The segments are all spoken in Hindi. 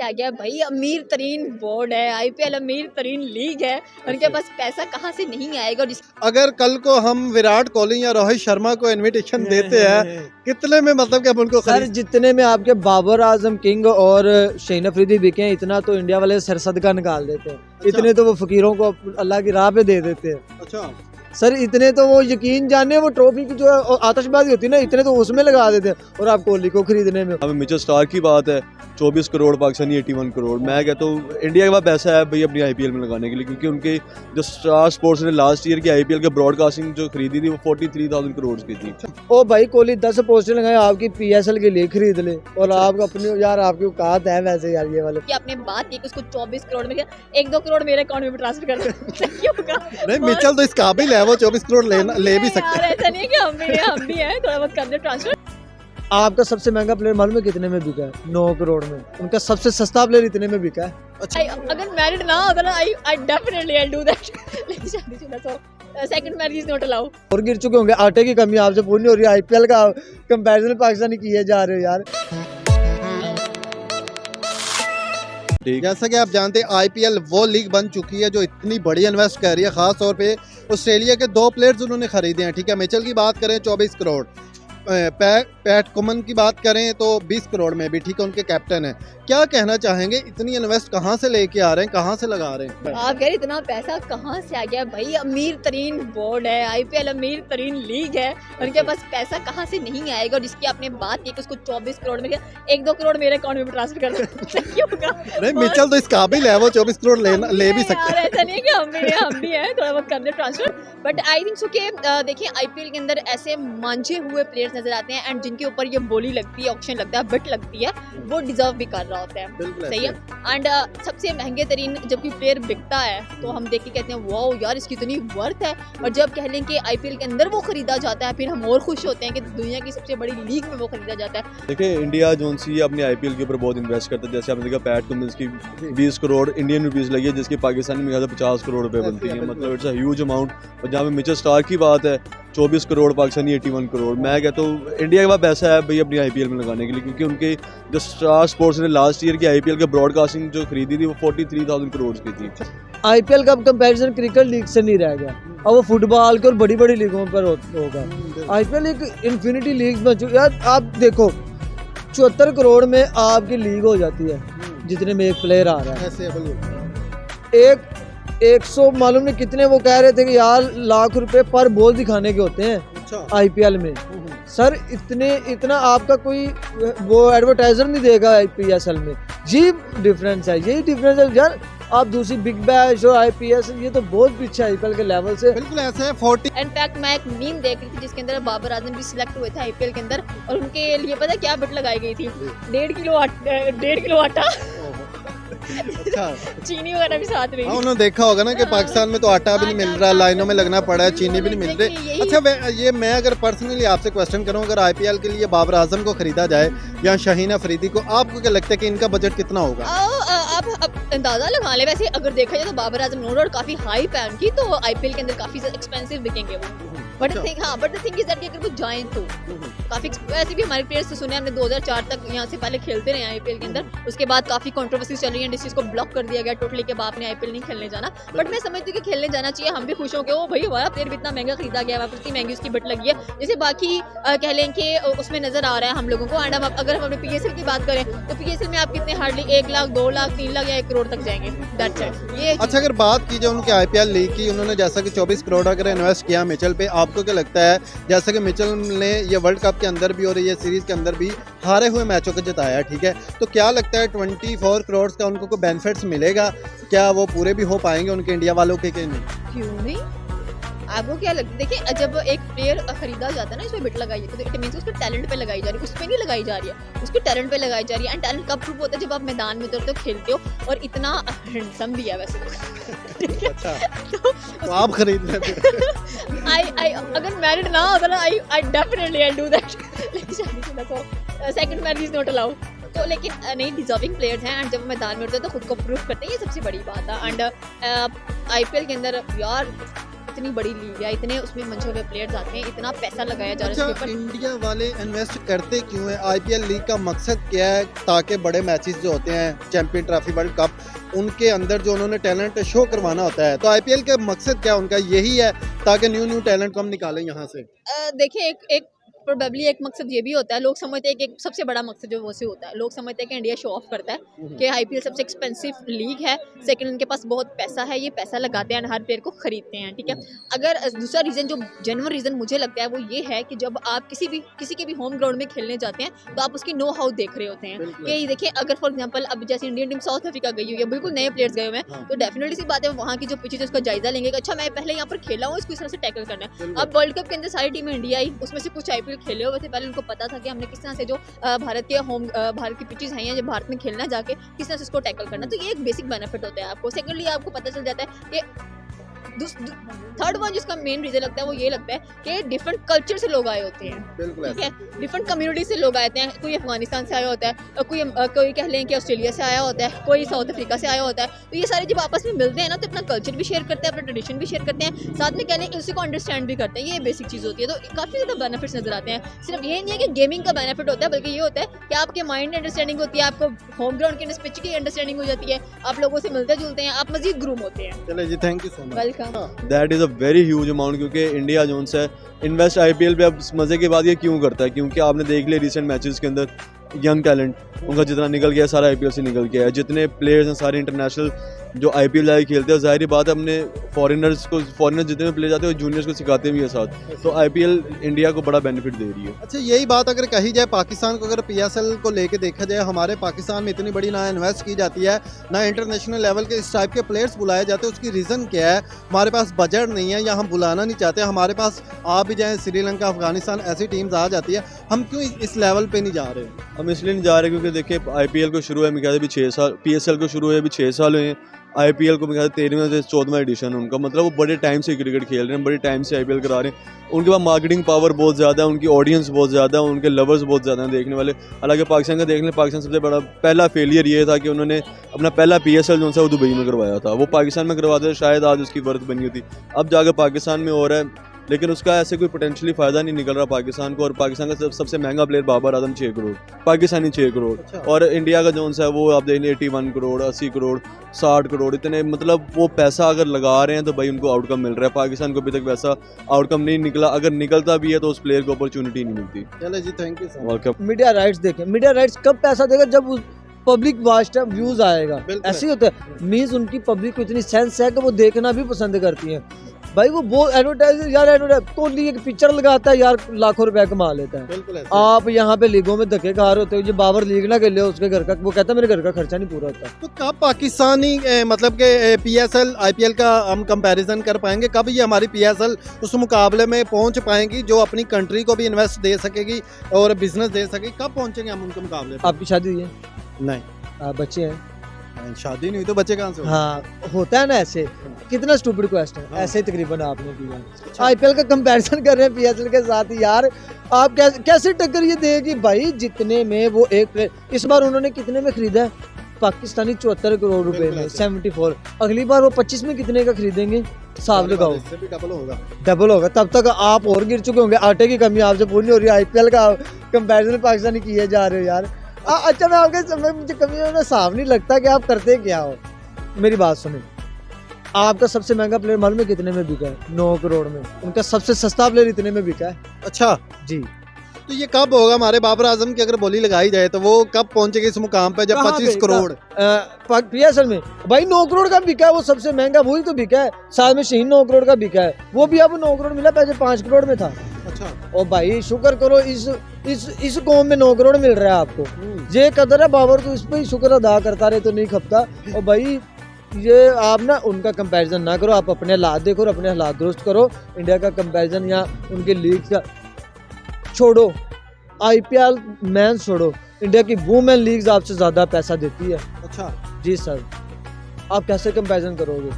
आ गया भाई, अमीर तरीन बोर्ड है, आईपीएल अमीर तरीन लीग है, उनके पास पैसा कहाँ से नहीं आएगा। और अगर कल को हम विराट कोहली या रोहित शर्मा को इनविटेशन देते हैं कितने में, मतलब कि हम उनको सर जितने में आपके बाबर आजम किंग और शहीन अफरीदी बिके हैं, इतना तो इंडिया वाले सरसद का निकाल देते हैं। इतने तो वो फकीरों को अल्लाह की राह पे दे देते हैं। अच्छा सर इतने तो वो यकीन जाने वो ट्रॉफी की जो आतिशबाजी होती है ना, इतने तो उसमें लगा देते हैं और आप कोहली को खरीदने में। अब मिचेल स्टार्क की बात है 24 करोड़, पाकिस्तानी 81 करोड़। मैं कहता हूँ इंडिया के पास पैसा है भाई अपनी आईपीएल में लगाने के लिए, क्योंकि उनके जो स्टार स्पोर्ट्स ने लास्ट ईयर की आईपीएल के ब्रॉडकास्टिंग जो खरीदी थी वो 43,000 करोड़ की थी। ओ भाई कोहली 10 पोस्टर लगाए आपकी पीएसएल के लिए खरीद ले, और आप अपनी यार आपकी औकात है वैसे यार ये वाले। कि आपने बात की कि उसको 24 करोड़ में 1-2 करोड़ मेरे अकाउंट में ट्रांसफर कर दो क्यों होगा? नहीं, मिचेल तो इस काबिल है, वो 24 करोड़ ले भी सकते हैं। ऐसा नहीं है कि हम भी हैं, थोड़ा बहुत कर दे ट्रांसफर। आपका सबसे महंगा प्लेयर मालूम है कितने में बिका है? 9 करोड़ में। उनका सबसे सस्ता प्लेयर इतने में बिका है। अच्छा अगर मैरिड ना होता ना I definitely I do that. लेकिन शादीशुदा तो second marriage is not allowed. और गिर चुके होंगे, आटे की कमी आपसे पूरी नहीं हो रही है। आईपीएल का कंपैरिजन पाकिस्तानी किए जा रहे हो यार। जैसा कि आप जानते हैं आईपीएल वो लीग बन चुकी है जो इतनी बड़ी इन्वेस्ट कर रही है। खास तौर पे ऑस्ट्रेलिया के 2 प्लेयर्स उन्होंने खरीदे हैं। ठीक है, मिचेल की बात करें 24 करोड़, पैट कुमन की बात करें तो 20 करोड़ में भी। ठीक है, उनके कैप्टन है। क्या कहना चाहेंगे, इतनी इन्वेस्ट कहाँ से लेके आ रहे हैं, कहाँ से लगा रहे हैं? आप कह रहे इतना पैसा कहाँ से आ गया भाई, अमीर तरीन बोर्ड है, आईपीएल अमीर तरीन लीग है, उनके पास पैसा कहाँ से नहीं आएगा। और जिसकी आपने बात की कि उसको 24 करोड़ में 1-2 करोड़ मेरे अकाउंट में ट्रांसफर कर दो क्यों होगा? नहीं, मिचेल तो इस काबिल है, वो 24 करोड़ ले भी सकते हैं। ऐसा नहीं है कि हम भी हैं, थोड़ा बहुत कर they transfer. But I think so कि देखिए आईपीएल के अंदर ऐसे मांझे हुए प्लेयर्स नजर आते हैं एंड जिनके ऊपर ये बोली लगती है, ऑक्शन लगता है, बिट लगती है, वो डिजर्व भी कर रहा होता है। सही है। एंड सबसे महंगे तरीन जब कोई प्लेयर बिकता है तो हम देख के कहते हैं वाओ यार इसकी इतनी वर्थ है। और जब कह लें कि आईपीएल के अंदर वो खरीदा जाता है फिर हम और खुश होते हैं कि दुनिया की सबसे बड़ी लीग में वो खरीदा जाता है। देखिए इंडिया जो सी अपने आईपीएल के ऊपर बहुत इन्वेस्ट करता है। जैसे आपने देखा पैट कमिंस की 20 करोड़ इंडियन रुपीज़ लगी है, जिसकी पाकिस्तानी में 50 करोड़ रुपए बनती है। मतलब इट्स अ ह्यूज अमाउंट। और जहाँ पे मिचेल स्टार्क की बात है 24 करोड़, पाकिस्तानी 81 करोड़। मैं कहता हूँ इंडिया के पास पैसा है भाई अपनी आईपीएल में लगाने के लिए, क्योंकि उनके जो स्टार स्पोर्ट्स ने लास्ट ईयर की आईपीएल के ब्रॉडकास्टिंग जो खरीदी थी वो 43,000 करोड़ की थी। आईपीएल का कंपैरिजन क्रिकेट लीग से नहीं रह गया, अब वो फुटबॉल के और बड़ी बड़ी लीगों पर होगा। आईपीएल एक इन्फिनिटी लीग बन चुकी यार। आप देखो 74 करोड़ में आपकी लीग हो जाती है, जितने में एक प्लेयर आ रहा है। एक 100 मालूम नहीं कितने वो कह रहे थे कि यार लाख रुपए पर बॉल दिखाने के होते हैं आईपीएल में। सर इतना आपका कोई वो एडवर्टाइजर नहीं देगा आईपीएल में। ये डिफरेंस है, यही डिफरेंस है यार। आप दूसरी बिग बैश और आईपीएल ये तो बहुत पीछे आईपीएल के लेवल से। बिल्कुल ऐसे है। 40 इनफैक्ट मैं एक मीम देख रही थी जिसके अंदर बाबर आजम भी सिलेक्ट हुए थे आईपीएल के अंदर और उनके लिए पता क्या बिट लगाई गई थी? 1.5 किलो आटा अच्छा चीनी वगैरह भी साथ में। हाँ, उन्होंने देखा होगा ना कि पाकिस्तान में तो आटा भी नहीं मिल रहा, लाइनों में लगना पड़ा है, चीनी भी नहीं मिल रही। अच्छा ये मैं अगर पर्सनली आपसे क्वेश्चन करूं, अगर आईपीएल के लिए बाबर आजम को खरीदा जाए या शहीन अफरीदी को, आपको क्या लगता है कि इनका बजट कितना होगा? आप अंदाजा लगा ले। वैसे अगर देखा जाए तो बाबर आजम नो डाउट काफी हाई पैन की, तो आईपीएल के अंदर काफी एक्सपेंसिव बिकेंगे वो। But the thing is that अगर वो जाएं तो काफी वैसे भी हमारे प्लेयर्स से सुने हमने 2004 तक यहाँ से पहले खेलते रहे आईपीएल के अंदर। उसके बाद काफी कंट्रोवर्सी चल रही है, इस चीज को ब्लॉक कर दिया गया टोटली कि बाप ने आईपीएल नहीं खेलने जाना। बट मैं समझती हूँ कि खेलने जाना चाहिए। हम भी खुश हो गए ओ भाई हमारा प्लेयर भी इतना महंगा खरीदा गया है, इतनी महंगी उसकी बिट लगी है। जैसे बाकी कह लें कि उसमें नजर आ रहा है हम लोगों को। एंड अगर हम अपने पीएसएल की बात करें तो पीएसएल में आप कितने हार्डली 1 लाख 2 लाख 3 लाख या 1 करोड़ तक जाएंगे। That's it. ये अच्छा अगर बात की जाए उनके आईपीएल लीग की, उन्होंने जैसा कि 24 करोड़ अगर इन्वेस्ट किया मिचेल पे, आपको क्या लगता है जैसे कि मिचेल ने ये वर्ल्ड कप के अंदर भी और ये सीरीज के अंदर भी हारे हुए मैचों को जिताया, ठीक है, तो क्या लगता है 24 करोड़ का उनको कोई बेनिफिट्स मिलेगा? क्या वो पूरे भी हो पाएंगे उनके इंडिया वालों के? क्यों नहीं? आपको क्या लगता है? देखिए जब एक प्लेयर खरीदा जाता है ना, इसमें बिट लगाई है तो इट मींस उसके टैलेंट पे लगाई जा रही है, उस पे नहीं लगाई जा रही है, उसके टैलेंट पे लगाई जा रही है। एंड टैलेंट कब प्रूव होता है? जब आप मैदान में उतरते हो, खेलते हो और इतना हैंडसम भी है वैसे तो। अच्छा तो आप खरीद लेते? आई अगर मैरिड ना होता ना I definitely I do that. लेकिन शादीशुदा तो second marriage is not allowed. तो लेकिन नहीं, डिजर्विंग प्लेयर्स हैं एंड जब मैदान में उतरते हैं तो खुद को प्रूव करते हैं, ये सबसे बड़ी बात है। एंड आईपीएल के अंदर यार इतनी बड़ी लीग है, इतने उसमें मंचे हुए प्लेयर्स आते हैं, इतना पैसा लगाया जा रहा है अच्छा, उसके ऊपर। इंडिया वाले इन्वेस्ट करते क्यों है? आईपीएल लीग का मकसद क्या है? ताकि बड़े मैचेस जो होते हैं, चैंपियन ट्रॉफी, वर्ल्ड कप, उनके अंदर जो उन्होंने टैलेंट शो करवाना होता है, तो आईपीएल का मकसद क्या उनका यही है ताकि न्यू टैलेंट को हम निकालें यहाँ से? देखिए एक प्रोबेबली एक मकसद ये भी होता है, लोग समझते हैं कि एक सबसे बड़ा मकसद जो वो से होता है, लोग समझते हैं कि इंडिया शो ऑफ करता है कि आईपीएल सबसे एक्सपेंसिव लीग है, सेकंड उनके पास बहुत पैसा है, ये पैसा लगाते हैं हर प्लेयर को खरीदते हैं, ठीक है। अगर दूसरा रीज़न जो जेन्युइन रीज़न मुझे लगता है वो ये है कि जब आप किसी के भी होम ग्राउंड में खेलने जाते हैं तो आप उसकी नो हाउ देख रहे होते हैं कि देखिए अगर फॉर एग्जाम्पल अब जैसे इंडियन टीम साउथ अफ्रीका गई हुई है, बिल्कुल नए प्लेयर्स गए हुए हैं, तो डेफिनेटली सी बात है वहाँ की जो पिचेज उसका जायजा लेंगे कि अच्छा मैं पहले यहाँ पर खेला हूँ, इसको इस तरह से टैकल करना है। अब वर्ल्ड कप के अंदर सारी टीमें इंडिया आई, उसमें से कुछ आईपीएल खेले हुए थे, पहले उनको पता था कि हमने किस तरह से जो भारत की पिचेस हैं या जो भारत में खेलना जाके किस तरह से इसको टैकल करना, तो ये एक बेसिक बेनिफिट होता है आपको। सेकेंडली आपको पता चल जाता है कि थर्ड वन जिसका मेन रीजन लगता है वो ये लगता है कि डिफरेंट कल्चर से लोग आए होते हैं, ठीक है, डिफरेंट कम्युनिटी से लोग आते हैं, कोई अफगानिस्तान से आया होता है, कोई कह लें कि ऑस्ट्रेलिया से आया होता है, कोई साउथ अफ्रीका से आया होता है, तो ये सारे जब आपस में मिलते हैं ना तो अपना कल्चर भी शेयर करते हैं, अपना ट्रेडिशन भी शेयर करते हैं, साथ में कह लें उसी को अंडरस्टैंड भी करते हैं, ये बेसिक चीज़ होती है। तो काफ़ी ज़्यादा बेनिफिट्स नजर आते हैं। सिर्फ ये नहीं है कि गेमिंग का बेनिफिट होता है, बल्कि ये होता है कि आपके माइंड अंडरस्टैंडिंग होती है, आपको होम ग्राउंड के पिच की अंडरस्टैंडिंग हो जाती है, आप लोगों से मिलते जुलते हैं, आप मजीद ग्रूम होते हैं। चले जी, thank you so much. Welcome. That is a very huge amount, क्योंकि इंडिया जोन से इन्वेस्ट आईपीएल पे अब मज़े की बात ये क्यों करता है, क्योंकि आपने देख लिया रिसेंट मैचेस के अंदर यंग टैलेंट उनका जितना निकल गया सारा आईपीएल से निकल गया है, जितने प्लेयर्स हैं सारे इंटरनेशनल जो आईपीएल लाइव खेलते हैं, जाहिर बात है अपने फॉरेनर जितने भी प्लेयर जाते हैं जूनियर्स को सिखाते भी है साथ, तो आईपीएल इंडिया को बड़ा बेनिफिट दे रही है। अच्छा, यही बात अगर कही जाए पाकिस्तान को, अगर पीएसएल को लेके देखा जाए, हमारे पाकिस्तान में इतनी बड़ी ना इन्वेस्ट की जाती है, ना इंटरनेशनल लेवल के इस टाइप के प्लेयर्स बुलाए जाते हैं, उसकी रीज़न क्या है? हमारे पास बजट नहीं है या हम बुलाना नहीं चाहते? हमारे पास आ भी जाए श्रीलंका, अफगानिस्तान, ऐसी टीम्स आ जाती है, हम क्यों इस लेवल पे नहीं जा रहे? हम इसलिए नहीं जा रहे क्योंकि देखिए आईपीएल को शुरू है मेरे ख्याल से अभी 6 साल, पीएसएल को शुरू हुए अभी 6 साल हुए हैं, आईपीएल को मेरे ख्याल से 13वां से 14वां एडिशन है उनका, मतलब वो बड़े टाइम से क्रिकेट खेल रहे हैं, बड़े टाइम से आईपीएल करा रहे हैं, उनके पास मार्केटिंग पावर बहुत ज़्यादा है, उनकी ऑडियंस बहुत ज़्यादा है, उनके लवर्स बहुत ज़्यादा हैं देखने वाले। हालांकि पाकिस्तान का देख लें, पाकिस्तान सबसे बड़ा पहला फेलियर ये था कि उन्होंने अपना पहला पीएसएल जो सा वो दुबई में करवाया था, वो पाकिस्तान में करवाते शायद आज उसकी वर्थ बनी होती, अब जाकर पाकिस्तान में हो रहा है, लेकिन उसका ऐसे कोई पोटेंशियली फ़ायदा नहीं निकल रहा पाकिस्तान को। और पाकिस्तान का सबसे महंगा प्लेयर बाबर आजम 6 करोड़, पाकिस्तानी 6 करोड़, और इंडिया का जोन सा है वो आप देख लें 81 करोड़, 80 करोड़, 60 करोड़, इतने मतलब वो पैसा अगर लगा रहे हैं तो भाई उनको आउटकम मिल रहा है। पाकिस्तान को अभी तक वैसा आउटकम नहीं निकला, अगर निकलता भी है तो उस प्लेयर को अपॉर्चुनिटी नहीं मिलती। चले जी, thank you so much. Welcome. Media rights देखें, मीडिया राइट्स कब पैसा देगा? जब पब्लिक वाच टाइम व्यूज आएगा, बिल्कुल। ऐसे ही होता है। मीन्स उनकी पब्लिक को इतनी सेंस है कि वो देखना भी पसंद करती है। भाई वो एडवर्टाइजर यार, एडवर्टाइज कोहली एक पिक्चर लगाता है यार, लाखों रुपए कमा लेता है। बिल्कुल ऐसे। आप यहाँ पे लीगों में धक्के खा रहे होते हो, जो बाबर लीग ना खेले उसके घर का, वो कहता है मेरे घर का खर्चा नहीं पूरा होता। तो कब पाकिस्तानी मतलब के पीएसएल आईपीएल का हम कंपैरिजन कर पाएंगे? कब ये हमारी पीएसएल उस मुकाबले में पहुंच पाएंगी जो अपनी कंट्री को भी इन्वेस्ट दे सकेगी और बिजनेस दे सकेगी? कब पहुंचेंगे हम उनके मुकाबले पे? आपकी शादी हुई है? नहीं, आप बच्चे हैं? शादी नहीं हुई तो बच्चे कहाँ से होंगे? हाँ, होता है ना ऐसे। कितना स्टूपिड क्वेश्चन है, हाँ। ऐसे ही तकरीबन आपने किया। आईपीएल का कंपैरिजन कर रहे हैं पीएसएल के साथ ही यार, आप कैसे टक्कर ये देगी भाई? जितने में वो एक प्लेयर, इस बार उन्होंने कितने में खरीदा है? पाकिस्तानी 74 करोड़ रुपए बिल्कुल में, ऐसे। 74। अगली बार वो 25 में कितने का खरीदेंगे? हिसाब लगाओ, इससे भी डबल होगा। डबल होगा। तब तक आप और गिर चुके होंगे, आटे की कमी आपसे पूरी नहीं हो रही। आईपीएल का कंपैरिजन पाकिस्तानी किए जा रहे हो यार। अच्छा, मैं आपके समय मुझे कमी होना साफ नहीं लगता कि आप करते क्या हो। मेरी बात सुनिए, आपका सबसे महंगा प्लेयर मालूम है कितने में बिका है? 9 करोड़ में। उनका सबसे सस्ता प्लेयर इतने में बिका है। अच्छा जी, तो ये कब होगा? हमारे बाबर आजम की अगर बोली लगाई जाए तो वो कब पहुंचेगी इस मुकाम पे जब कहाँ 25 पे? करोड़? पीएसएल में भाई 9 करोड़ का बिका है, वो सबसे महंगा वही तो बिका है। साल में शहीन 9 करोड़ का बिका है, वो भी अब 9 करोड़ मिला, पहले 5 करोड़ में था। अच्छा। और भाई शुक्र करो इस कौम में 9 करोड़ मिल रहा है आपको। ये कदर है बाबर को, इस पे ही शुक्र अदा करता रहे तो नहीं खपता। और भाई ये आप ना उनका कंपैरिजन ना करो, आप अपने हालात देखो और अपने हालात दुरुस्त करो। इंडिया का कंपैरिजन या उनके लीग का छोड़ो, आईपीएल मैन छोड़ो, इंडिया की वुमेन लीग्स आपसे ज़्यादा पैसा देती है। अच्छा जी सर, आप कैसे कंपैरिजन करोगे?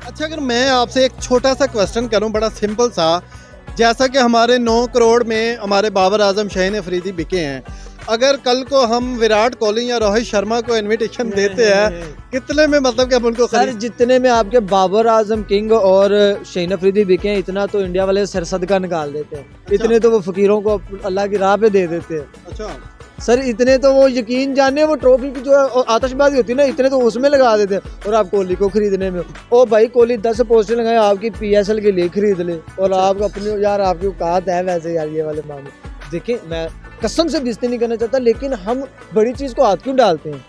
अच्छा, अगर मैं आपसे एक छोटा सा क्वेश्चन करूं, बड़ा सिंपल सा, जैसा कि हमारे 9 करोड़ में हमारे बाबर आजम, शाहीन अफरीदी बिके हैं, अगर कल को हम विराट कोहली या रोहित शर्मा को इनविटेशन देते हैं कितने में मतलब कि हम उनको सर खरीद जितने में आपके बाबर आजम किंग और शाहीन अफरीदी बिके हैं इतना तो इंडिया वाले सर सदका निकाल देते हैं, इतने तो वो फकीरों को अल्लाह की राह पे दे देते हैं। अच्छा सर इतने तो वो यकीन जाने वो ट्रॉफी की जो आतिशबाजी होती है ना इतने तो उसमें लगा देते हैं, और आप कोहली को खरीदने में ओ भाई कोहली 10 पोस्टर लगाए आपकी PSL के लिए खरीद ले, और आप अपनी यार आपकी औकात है वैसे यार ये वाले मामले। देखिए मैं कसम से बेइज्जती नहीं करना चाहता लेकिन हम बड़ी चीज़ को हाथ क्यों डालते हैं।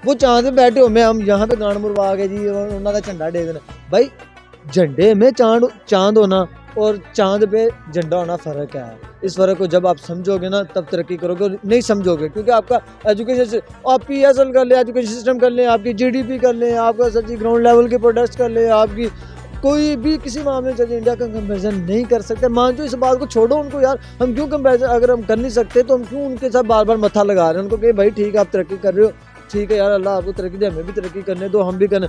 वो चांद पे बैठे हो मैं हम यहाँ पे गांड मुरवा के जी उन्होंने झंडा दे देना, भाई झंडे में चांद होना और चांद पे झंडा होना फ़र्क है। इस फ़र्क को जब आप समझोगे ना तब तरक्की करोगे, और नहीं समझोगे क्योंकि आपका एजुकेशन आप PSL कर ले, एजुकेशन सिस्टम कर ले, आपकी GDP कर ले, आपका सर जी ग्राउंड लेवल के प्रोडक्ट्स कर ले, आपकी कोई भी किसी मामले में चलिए इंडिया का कंपैरिजन नहीं कर सकते। मान जो इस बात को छोड़ो उनको यार, हम क्यों कंपैरिजन अगर हम कर नहीं सकते तो हम क्यों उनके साथ बार बार मत्था लगा रहे हैं उनको कि भाई ठीक है आप तरक्की कर रहे हो, ठीक है यार अल्लाह आपको तरक्की दे, हमें भी तरक्की करने दो, हम भी करने।